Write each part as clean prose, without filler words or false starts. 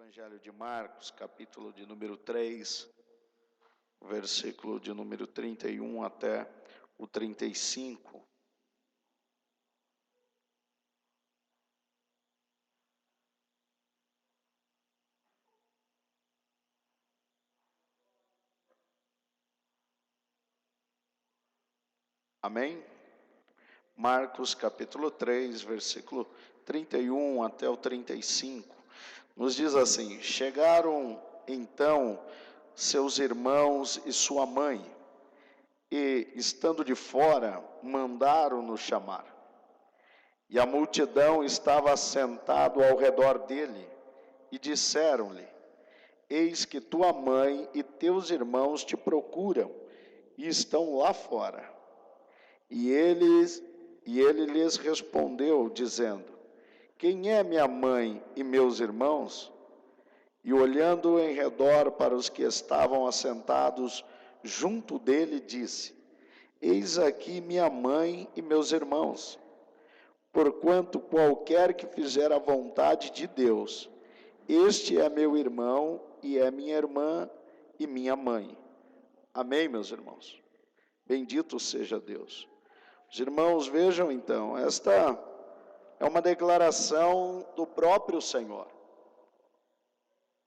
Evangelho de Marcos, capítulo de número 3, versículo de número 31 até o 35. Amém? Marcos, capítulo 3, versículo 31 até o 35. Nos diz assim: chegaram então seus irmãos e sua mãe, e, estando de fora, mandaram-no chamar. E a multidão estava assentado ao redor dele, e disseram-lhe: eis que tua mãe e teus irmãos te procuram, e estão lá fora. E ele lhes respondeu, dizendo: quem é minha mãe e meus irmãos? E olhando em redor para os que estavam assentados junto dele, disse: eis aqui minha mãe e meus irmãos. Porquanto qualquer que fizer a vontade de Deus, este é meu irmão e é minha irmã e minha mãe. Amém, meus irmãos? Bendito seja Deus. Os irmãos, vejam então, esta é uma declaração do próprio Senhor.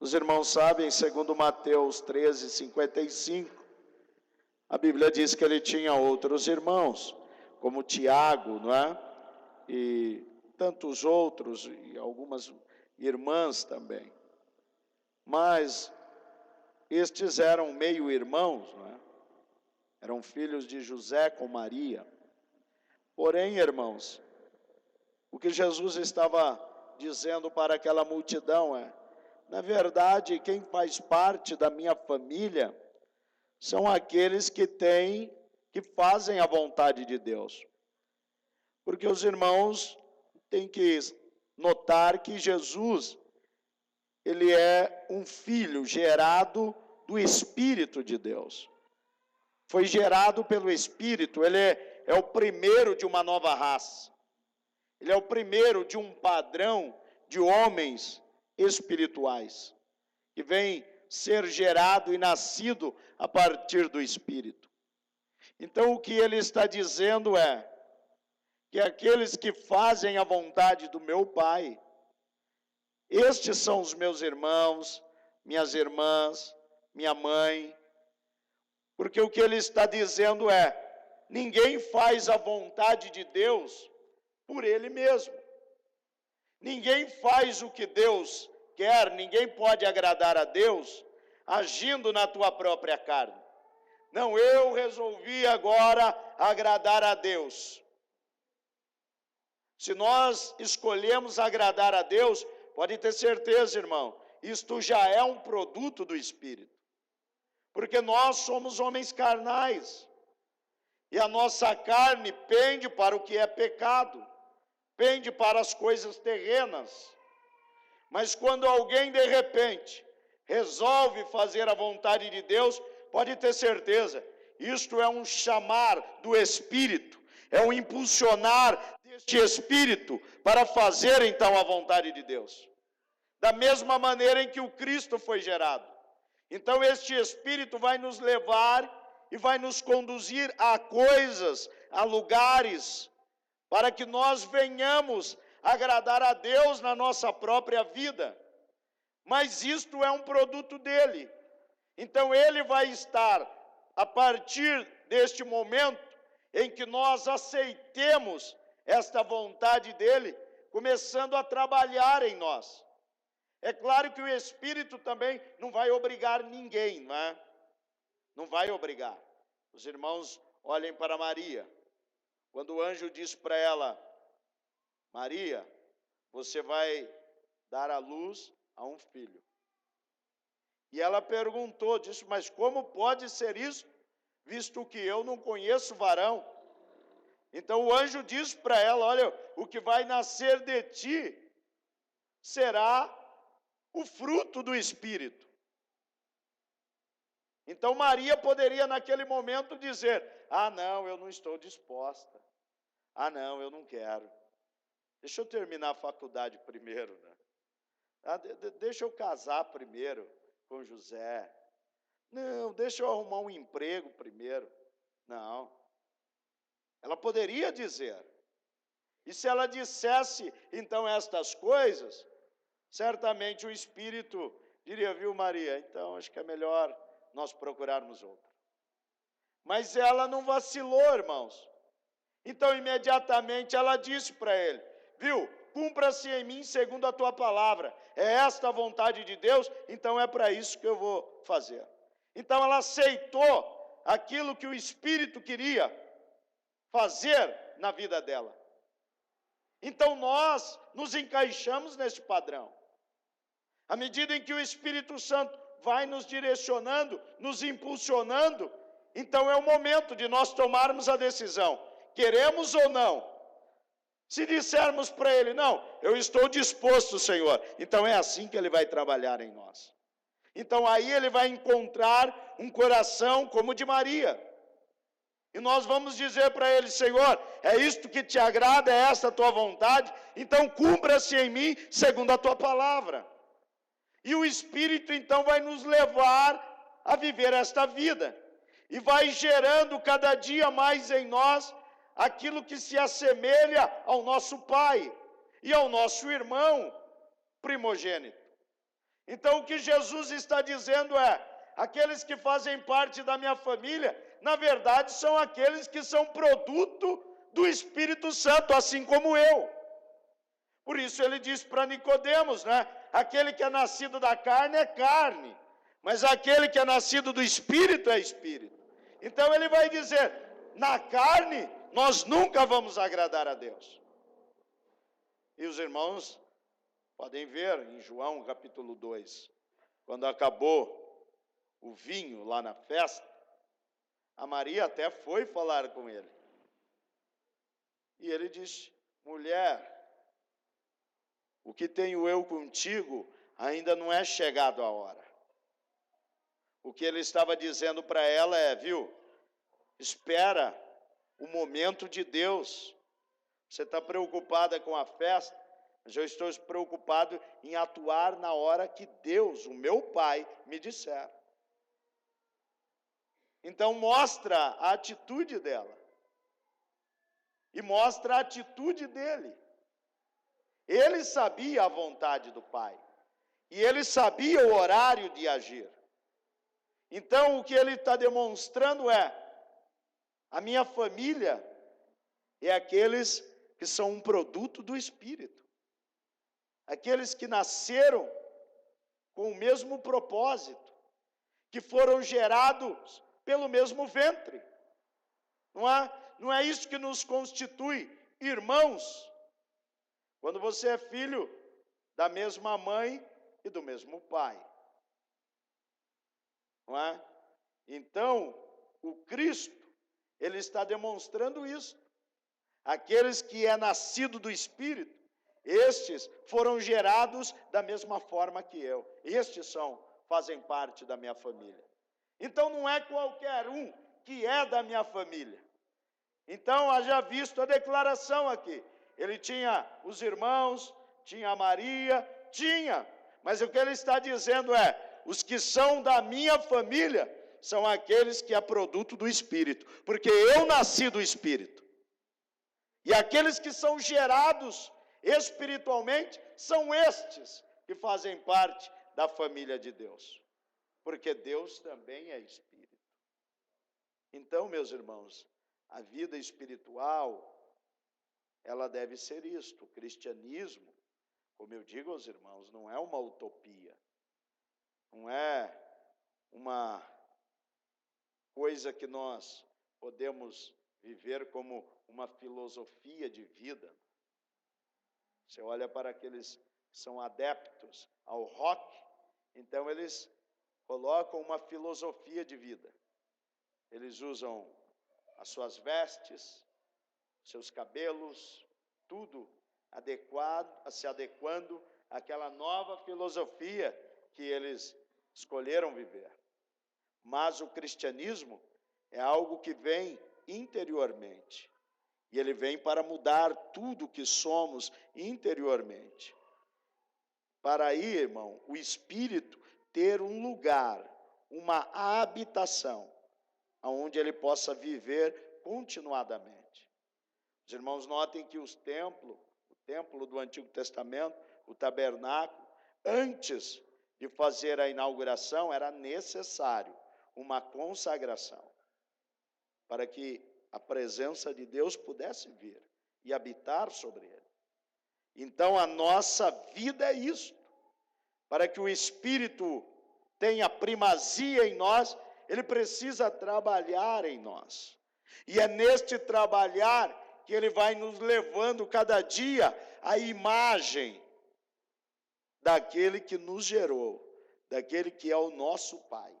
Os irmãos sabem, segundo Mateus 13:55, a Bíblia diz que ele tinha outros irmãos, como Tiago, não é? E tantos outros, e algumas irmãs também. Mas estes eram meio-irmãos, não é? Eram filhos de José com Maria. Porém, irmãos, o que Jesus estava dizendo para aquela multidão é: na verdade, quem faz parte da minha família são aqueles que fazem a vontade de Deus. Porque os irmãos têm que notar que Jesus, ele é um filho gerado do Espírito de Deus. Foi gerado pelo Espírito, ele é o primeiro de uma nova raça. Ele é o primeiro de um padrão de homens espirituais, que vem ser gerado e nascido a partir do Espírito. Então o que ele está dizendo é que aqueles que fazem a vontade do meu Pai, estes são os meus irmãos, minhas irmãs, minha mãe, porque o que ele está dizendo é: ninguém faz a vontade de Deus por ele mesmo. Ninguém faz o que Deus quer, ninguém pode agradar a Deus agindo na tua própria carne. Não, eu resolvi agora agradar a Deus. Se nós escolhemos agradar a Deus, pode ter certeza, irmão, isto já é um produto do Espírito. Porque nós somos homens carnais. E a nossa carne pende para o que é pecado. Pende para as coisas terrenas. Mas quando alguém de repente resolve fazer a vontade de Deus, pode ter certeza, isto é um chamar do Espírito, é um impulsionar deste Espírito para fazer então a vontade de Deus. Da mesma maneira em que o Cristo foi gerado. Então este Espírito vai nos levar e vai nos conduzir a coisas, a lugares, para que nós venhamos agradar a Deus na nossa própria vida. Mas isto é um produto dele. Então ele vai estar, a partir deste momento em que nós aceitemos esta vontade dele, começando a trabalhar em nós. É claro que o Espírito também não vai obrigar ninguém, não é? Não vai obrigar. Os irmãos olhem para Maria. Quando o anjo diz para ela: Maria, você vai dar à luz a um filho. E ela perguntou, disse: mas como pode ser isso, visto que eu não conheço varão? Então o anjo diz para ela: olha, o que vai nascer de ti será o fruto do Espírito. Então Maria poderia naquele momento dizer: ah não, eu não estou disposta. Ah não, eu não quero. Deixa eu terminar a faculdade primeiro, né? Deixa eu casar primeiro com José. Não, deixa eu arrumar um emprego primeiro. Não. Ela poderia dizer. E se ela dissesse, então, estas coisas, certamente o Espírito diria, viu, Maria, então acho que é melhor nós procurarmos outra. Mas ela não vacilou, irmãos. Então, imediatamente, ela disse para ele, viu, cumpra-se em mim segundo a tua palavra. É esta a vontade de Deus, então é para isso que eu vou fazer. Então, ela aceitou aquilo que o Espírito queria fazer na vida dela. Então, nós nos encaixamos nesse padrão. À medida em que o Espírito Santo vai nos direcionando, nos impulsionando, então é o momento de nós tomarmos a decisão. Queremos ou não? Se dissermos para ele, não, eu estou disposto, Senhor, então é assim que ele vai trabalhar em nós. Então aí ele vai encontrar um coração como o de Maria. E nós vamos dizer para ele, Senhor, é isto que te agrada, é esta a tua vontade, então cumpra-se em mim segundo a tua palavra. E o Espírito então vai nos levar a viver esta vida. E vai gerando cada dia mais em nós aquilo que se assemelha ao nosso pai e ao nosso irmão primogênito. Então o que Jesus está dizendo é, aqueles que fazem parte da minha família, na verdade são aqueles que são produto do Espírito Santo, assim como eu. Por isso ele diz para Nicodemos, né? Aquele que é nascido da carne é carne, mas aquele que é nascido do Espírito é Espírito. Então ele vai dizer, na carne nós nunca vamos agradar a Deus. E os irmãos podem ver em João capítulo 2, quando acabou o vinho lá na festa, a Maria até foi falar com ele. E ele disse, mulher, o que tenho eu contigo ainda não é chegado a hora. O que ele estava dizendo para ela é, viu, espera o momento de Deus. Você está preocupada com a festa, mas eu estou preocupado em atuar na hora que Deus, o meu Pai, me disser. Então mostra a atitude dela. E mostra a atitude dele. Ele sabia a vontade do Pai. E ele sabia o horário de agir. Então o que ele está demonstrando é, a minha família é aqueles que são um produto do Espírito. Aqueles que nasceram com o mesmo propósito, que foram gerados pelo mesmo ventre. Não é isso que nos constitui irmãos, quando você é filho da mesma mãe e do mesmo pai. Não é? Então, o Cristo, ele está demonstrando isso. Aqueles que é nascido do Espírito, estes foram gerados da mesma forma que eu. Estes fazem parte da minha família. Então não é qualquer um que é da minha família. Então, haja visto a declaração aqui. Ele tinha os irmãos, tinha a Maria, mas o que ele está dizendo é, os que são da minha família são aqueles que é produto do Espírito, porque eu nasci do Espírito. E aqueles que são gerados espiritualmente são estes que fazem parte da família de Deus. Porque Deus também é Espírito. Então, meus irmãos, a vida espiritual, ela deve ser isto. O cristianismo, como eu digo aos irmãos, não é uma utopia. Não é uma coisa que nós podemos viver como uma filosofia de vida. Você olha para aqueles que são adeptos ao rock, então eles colocam uma filosofia de vida. Eles usam as suas vestes, seus cabelos, tudo se adequando àquela nova filosofia que eles escolheram viver. Mas o cristianismo é algo que vem interiormente. E ele vem para mudar tudo que somos interiormente. para aí, irmão, o Espírito ter um lugar, uma habitação, onde ele possa viver continuadamente. Os irmãos notem que o templo do Antigo Testamento, o tabernáculo, antes de fazer a inauguração, era necessário uma consagração, para que a presença de Deus pudesse vir e habitar sobre ele. Então, a nossa vida é isso. Para que o Espírito tenha primazia em nós, ele precisa trabalhar em nós. E é neste trabalhar que ele vai nos levando cada dia à imagem daquele que nos gerou, daquele que é o nosso Pai.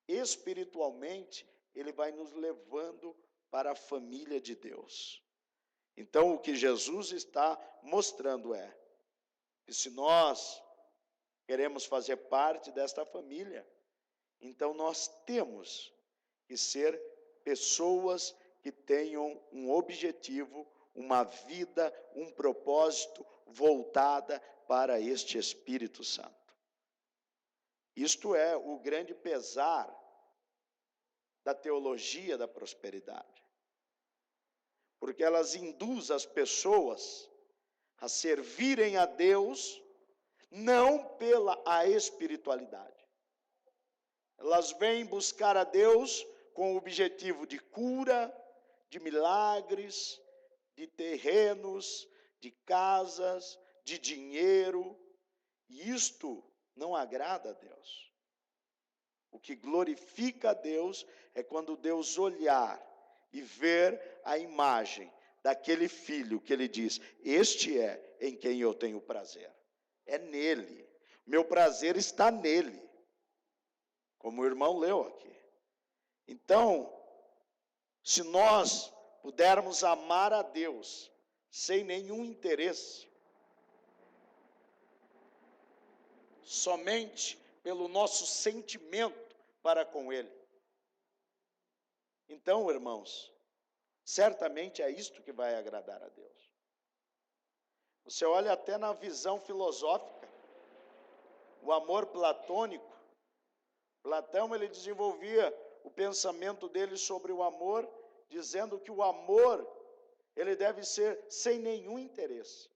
Espiritualmente, ele vai nos levando para a família de Deus. Então, o que Jesus está mostrando é que se nós queremos fazer parte desta família, então nós temos que ser pessoas que tenham um objetivo, uma vida, um propósito voltada para este Espírito Santo. Isto é o grande pesar da teologia da prosperidade, porque elas induzem as pessoas a servirem a Deus não pela a espiritualidade. Elas vêm buscar a Deus com o objetivo de cura, de milagres, de terrenos, de casas, de dinheiro, e isto não agrada a Deus. O que glorifica a Deus é quando Deus olhar e ver a imagem daquele filho que ele diz: este é em quem eu tenho prazer. É nele. Meu prazer está nele. Como o irmão leu aqui. Então, se nós pudermos amar a Deus sem nenhum interesse, somente pelo nosso sentimento para com ele, então, irmãos, certamente é isto que vai agradar a Deus. Você olha até na visão filosófica, o amor platônico. Platão, ele desenvolvia o pensamento dele sobre o amor, dizendo que o amor, ele deve ser sem nenhum interesse.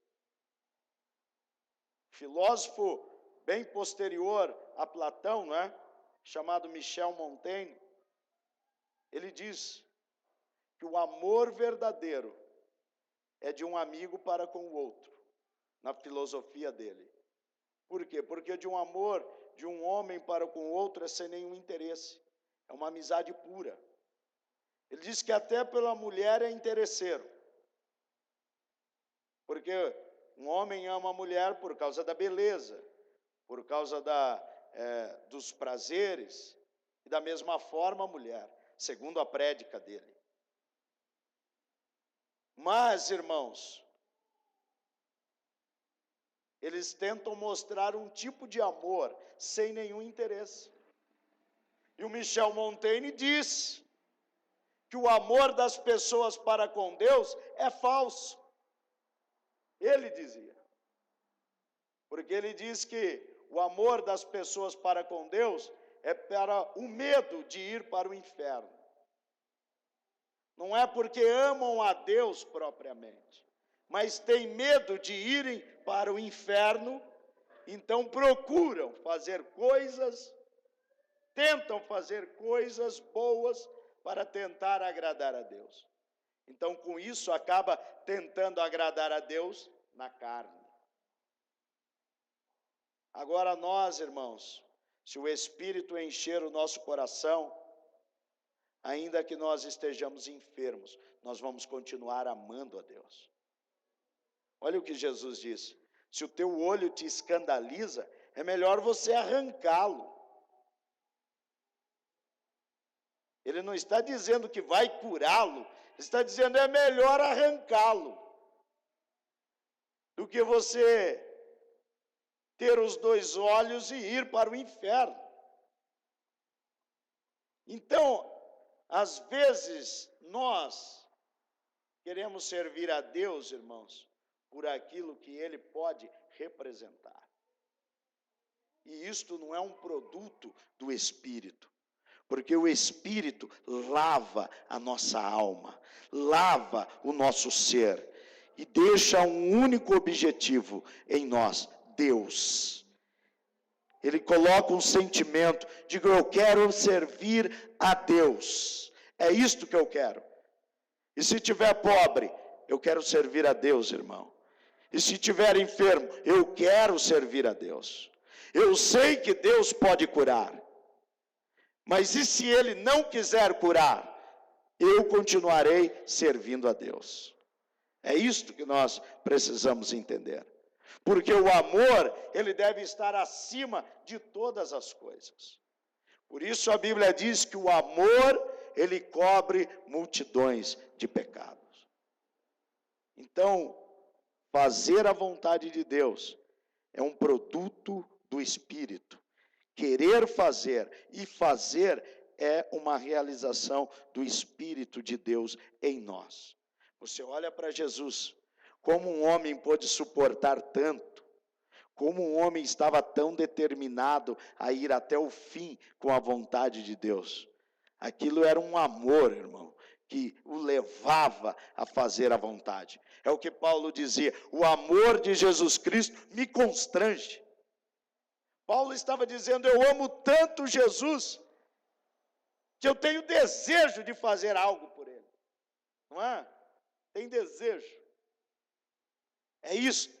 Filósofo bem posterior a Platão, não é? Chamado Michel Montaigne, ele diz que o amor verdadeiro é de um amigo para com o outro, na filosofia dele. Por quê? Porque de um amor de um homem para com o outro é sem nenhum interesse, é uma amizade pura. Ele diz que até pela mulher é interesseiro, porque um homem ama a mulher por causa da beleza, por causa dos prazeres, e da mesma forma a mulher, segundo a prédica dele. Mas, irmãos, eles tentam mostrar um tipo de amor sem nenhum interesse. E o Michel Montaigne diz que o amor das pessoas para com Deus é falso. Ele dizia. Porque ele diz que o amor das pessoas para com Deus é para o medo de ir para o inferno. Não é porque amam a Deus propriamente, mas têm medo de irem para o inferno, então procuram fazer coisas, tentam fazer coisas boas para tentar agradar a Deus. Então, com isso, acaba tentando agradar a Deus na carne. Agora nós, irmãos, se o Espírito encher o nosso coração, ainda que nós estejamos enfermos, nós vamos continuar amando a Deus. Olha o que Jesus disse: se o teu olho te escandaliza, é melhor você arrancá-lo. Ele não está dizendo que vai curá-lo, ele está dizendo é melhor arrancá-lo do que você ter os dois olhos e ir para o inferno. Então, às vezes, nós queremos servir a Deus, irmãos, por aquilo que Ele pode representar. E isto não é um produto do Espírito, porque o Espírito lava a nossa alma, lava o nosso ser, e deixa um único objetivo em nós: Deus. Ele coloca um sentimento, digo, eu quero servir a Deus, é isto que eu quero. E se tiver pobre, eu quero servir a Deus, irmão. E se tiver enfermo, eu quero servir a Deus. Eu sei que Deus pode curar, mas e se Ele não quiser curar, eu continuarei servindo a Deus. É isto que nós precisamos entender. Porque o amor, ele deve estar acima de todas as coisas. Por isso a Bíblia diz que o amor, ele cobre multidões de pecados. Então, fazer a vontade de Deus é um produto do Espírito. Querer fazer e fazer é uma realização do Espírito de Deus em nós. Você olha para Jesus, como um homem pôde suportar tanto, como um homem estava tão determinado a ir até o fim com a vontade de Deus. Aquilo era um amor, irmão, que o levava a fazer a vontade. É o que Paulo dizia, o amor de Jesus Cristo me constrange. Paulo estava dizendo, eu amo tanto Jesus, que eu tenho desejo de fazer algo por ele. Não é? Tem desejo. É isto.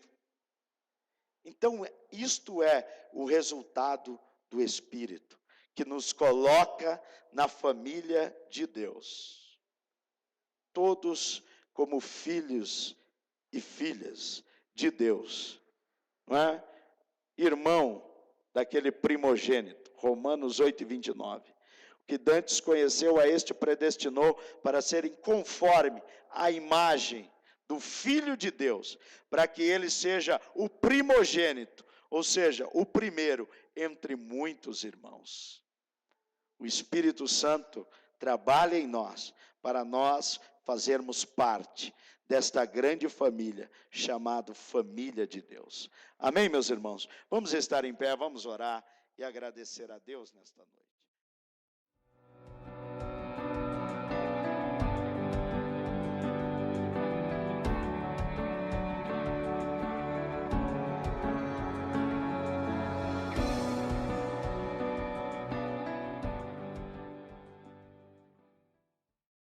Então, isto é o resultado do Espírito, que nos coloca na família de Deus. Todos como filhos e filhas de Deus. Não é? Irmão daquele primogênito, Romanos 8:29. O que dantes conheceu, a este predestinou para serem conforme à imagem do Filho de Deus, para que ele seja o primogênito, ou seja, o primeiro entre muitos irmãos. O Espírito Santo trabalha em nós, para nós fazermos parte desta grande família, chamada família de Deus. Amém, meus irmãos? Vamos estar em pé, vamos orar e agradecer a Deus nesta noite.